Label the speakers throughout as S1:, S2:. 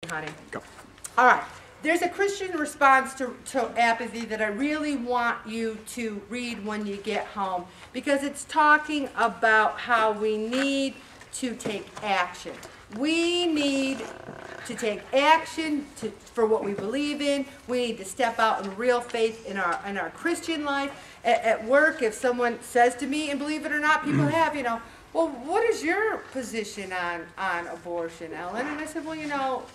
S1: honey.
S2: Go.
S1: All right. There's a Christian response to apathy that I really want you to read when you get home, because it's talking about how we need to take action. We need to take action for what we believe in. We need to step out in real faith in our Christian life. At work, if someone says to me, and believe it or not, people have, well, what is your position on abortion, Ellen? And I said, well,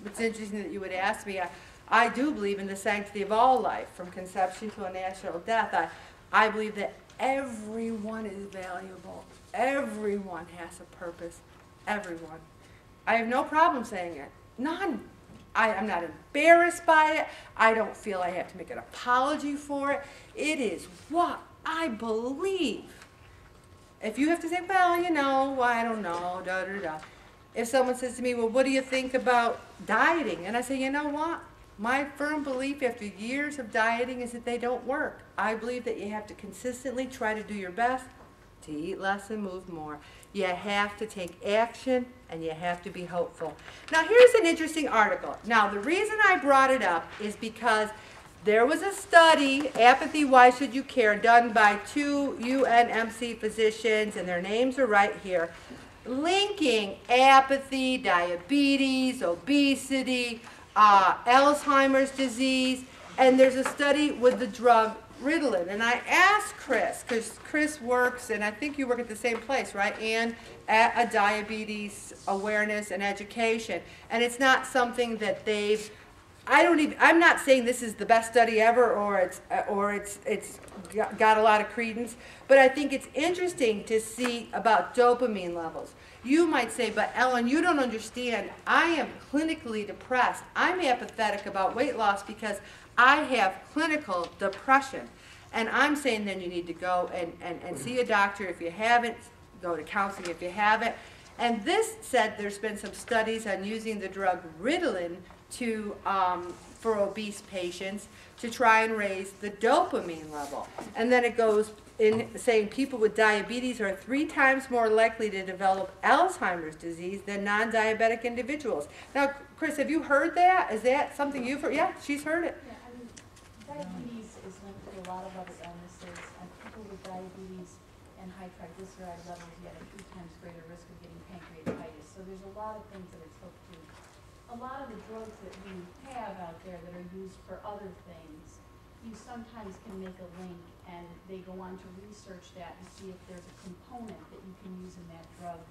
S1: it's interesting that you would ask me. I do believe in the sanctity of all life, from conception to a natural death. I believe that everyone is valuable. Everyone has a purpose. Everyone. I have no problem saying it. None. I'm not embarrassed by it. I don't feel I have to make an apology for it. It is what I believe. If you have to say, well, I don't know, da-da-da. If someone says to me, well, what do you think about dieting? And I say, you know what? My firm belief after years of dieting is that they don't work. I believe that you have to consistently try to do your best to eat less and move more. You have to take action, and you have to be hopeful. Now, here's an interesting article. Now, the reason I brought it up is because there was a study, Apathy, Why Should You Care, done by 2 UNMC physicians, and their names are right here, linking apathy, diabetes, obesity, Alzheimer's disease, and there's a study with the drug Ritalin. And I asked Chris, because Chris works, and I think you work at the same place, right, and at a diabetes awareness and education. And it's not something that I'm not saying this is the best study ever, or it's got a lot of credence, but I think it's interesting to see about dopamine levels. You might say, but Ellen, you don't understand. I am clinically depressed. I'm apathetic about weight loss because I have clinical depression. And I'm saying then you need to go and see a doctor if you haven't, go to counseling if you haven't. And this said there's been some studies on using the drug Ritalin for obese patients to try and raise the dopamine level. And then it goes in saying people with diabetes are 3 times more likely to develop Alzheimer's disease than non-diabetic individuals. Now, Chris, have you heard that? Is that something you've heard? Yeah, she's heard it.
S3: Yeah, diabetes is linked to a lot of other illnesses, and people with diabetes and high triglyceride levels get a 2 times greater risk of getting pancreatitis. So there's a lot of things that it's hooked to. A lot of the drugs that we have out there that are used for other things, you sometimes can make a link, and they go on to research that and see if there's a component that you can use in that drug,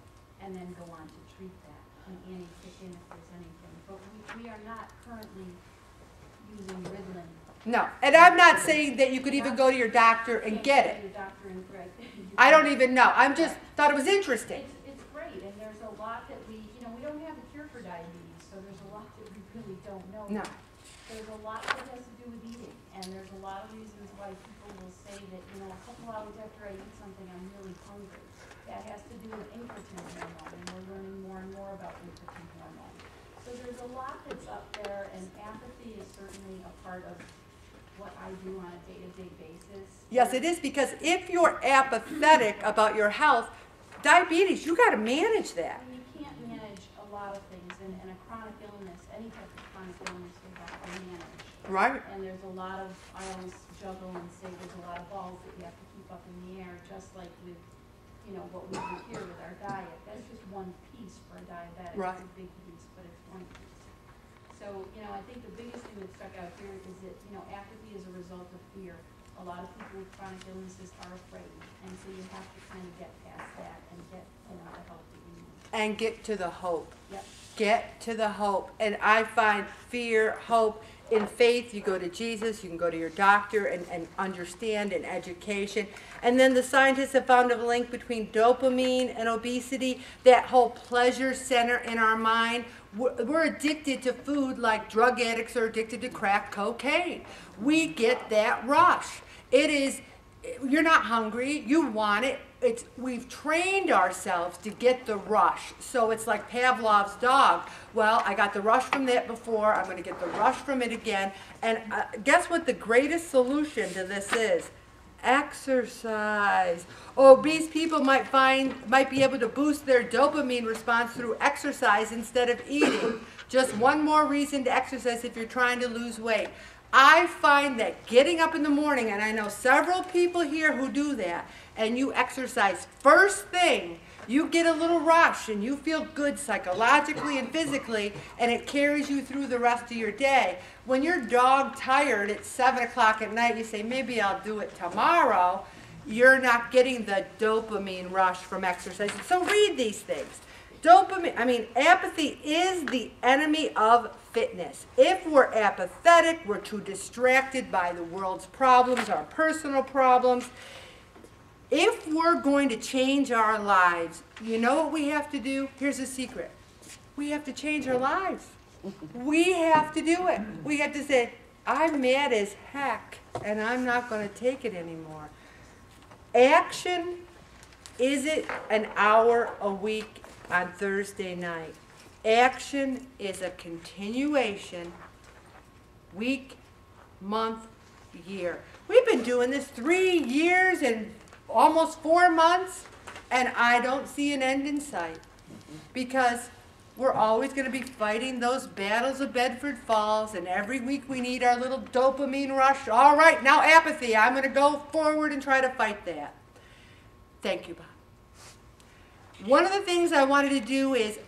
S3: and then go on to treat that, an anti-kick-in if there's anything. But we are not currently using Ritalin.
S1: No, and I'm not saying that you could even go to your doctor and get it. I don't even know. I just thought it was interesting.
S3: It's great, and there's a lot that we don't have a cure for diabetes, so there's a lot that we really don't know.
S1: No.
S3: There's a lot that has to do with eating, and there's a lot of reasons why people will say that, a couple hours after I eat something, I'm really hungry. That has to do with incretin hormone, and we're learning more and more about incretin hormone. So there's a lot that's up there, and apathy is certainly a part of what I do on a day-to-day basis.
S1: Yes, it is, because if you're apathetic about your health, diabetes, you got to manage that.
S3: You can't manage a lot of things, and a chronic illness, any type of chronic illness, you have to manage.
S1: Right.
S3: And there's a lot of, I always juggle and say there's a lot of balls that you have to keep up in the air, just like with, what we do here with our diet. That's just one piece for a diabetic.
S1: Right.
S3: It's a big piece, but it's one piece. So, I think the biggest thing that stuck out here is that, apathy is a result of fear. A lot of people with chronic illnesses are afraid, and so you have to kind of get past that and get, the help that you need.
S1: And get to the hope.
S3: Yep.
S1: Get to the hope. And I find fear, hope. In faith, you go to Jesus, you can go to your doctor and understand, and education. And then the scientists have found a link between dopamine and obesity, that whole pleasure center in our mind. We're addicted to food like drug addicts are addicted to crack cocaine. We get that rush. You're not hungry, you want it. We've trained ourselves to get the rush. So it's like Pavlov's dog. Well, I got the rush from that before, I'm going to get the rush from it again. And guess what the greatest solution to this is? exercise. Obese people might be able to boost their dopamine response through exercise instead of eating. Just one more reason to exercise if you're trying to lose weight. I find that getting up in the morning, and I know several people here who do that, and you exercise first thing, you get a little rush and you feel good psychologically and physically, and it carries you through the rest of your day. When you're dog tired at 7 o'clock at night, you say, maybe I'll do it tomorrow. You're not getting the dopamine rush from exercise. So read these things. Apathy is the enemy of fitness. If we're apathetic, we're too distracted by the world's problems, our personal problems. If we're going to change our lives, you know what we have to do? Here's a secret. We have to change our lives. We have to do it. We have to say, I'm mad as heck, and I'm not going to take it anymore. Action isn't an hour a week on Thursday night. Action is a continuation, week, month, year. We've been doing this 3 years and almost 4 months, and I don't see an end in sight, because we're always going to be fighting those battles of Bedford Falls, and every week we need our little dopamine rush. All right, now apathy. I'm going to go forward and try to fight that. Thank you, Bob. One of the things I wanted to do is